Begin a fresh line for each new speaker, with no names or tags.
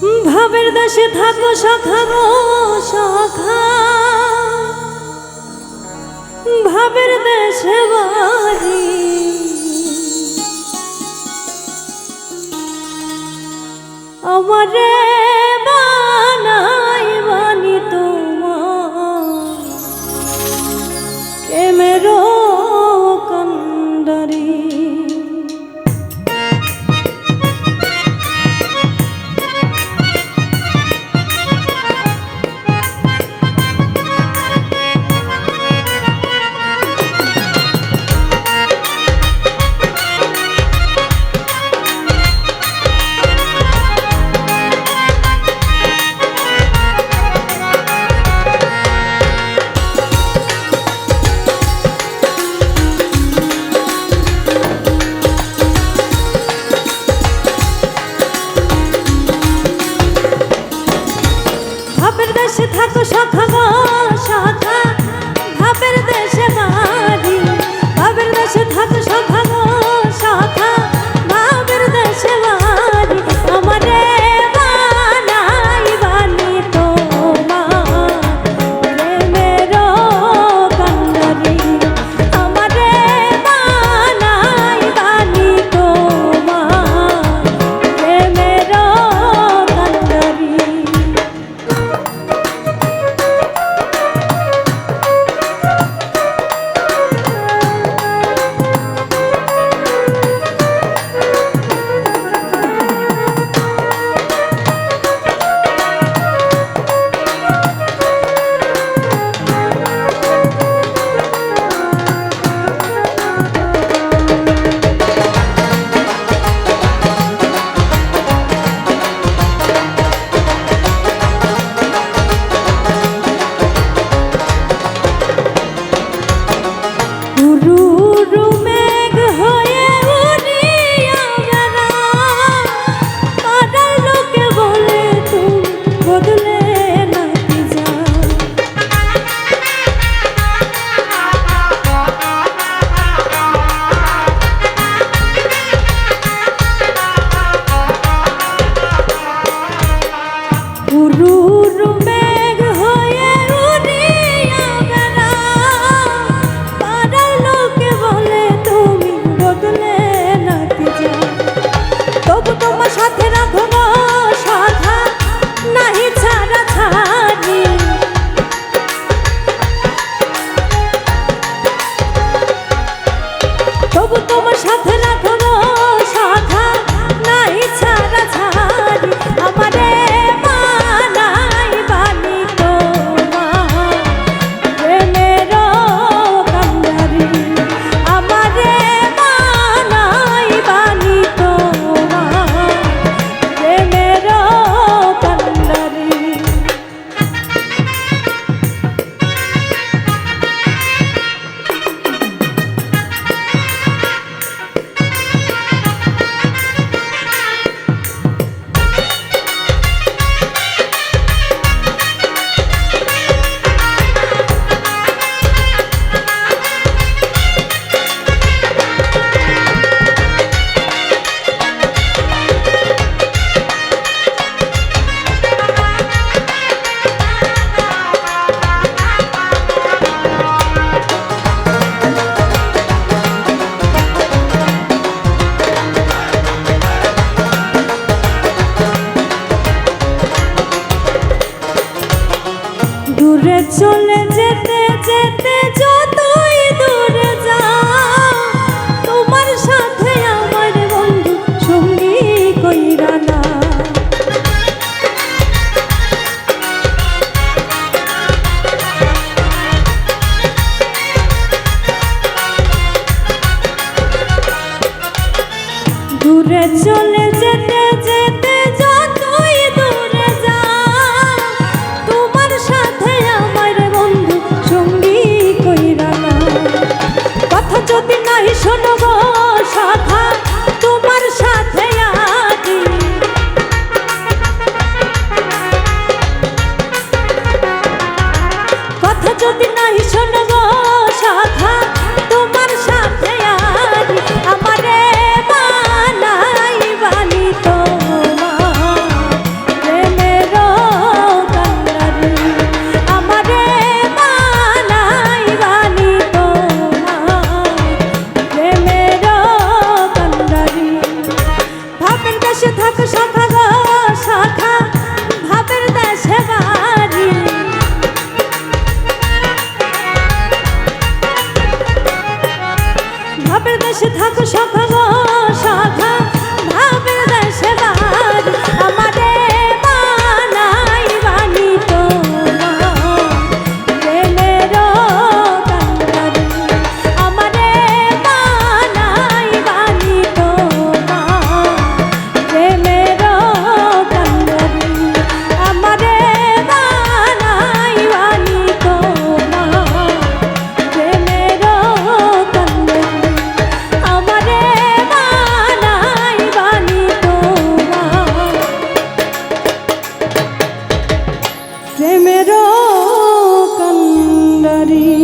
ভাবের দেশে থাকো সখা গো সখা, ভাবের দেশে বাড়ি আমারে বানাই বানি তোমার প্রেমেরও কান্ডারি। ভাবের দেশে থাকো সখা গো সখা, ভাবের দেশে বাড়ি ভাবের দেশে থাকো সখা গো সখা, ভাবের দেশে বাড়ি আমারে বানাই বানি তোমার প্রেমেরও কান্ডারি। আমারে বানাই বানি তোমার প্রেমেরও কান্ডারি। তবু তোমার সাথে রাখবো সখা নাই ছাড়া ছাড়ি আমারে বানাই বানি তোমার প্রেমেরও কান্ডারি। আমারে বানাই বানি তোমার প্রেমেরও কান্ডারি। দূরে চলে যেতে যেতে যতই দূরে যাও, তোমার সাথে আমার বন্ধু সঙ্গী কইরা না। দূরে চলে যেতে যেতে যতই দূরে যাও, তোমার সাথে আমার বন্ধু সঙ্গী কইরা না। কথা যদি নাই শোনো গো সখা তোমার সাথে আছি, কথা যদি নাই শোনো গো সখা তোমার সাথে আছি আমারে বানাই বানি তোমার থাকো সখা গো সখা ভাবের দেশে বাড়ি ভাবের দেশে থাকো সখা গো সখা ভাবের দেশে বাড়ি আমারে বানাই বানি তোমার প্রেমের কান্ডারি আমারে বানাই বানি তোমার প্রেমের কান্ডারি আমারে বানাই বানি তোমার প্রেমের কান্ডারি আমারে বানাই বানি তোমার প্রেমের কান্ডারি।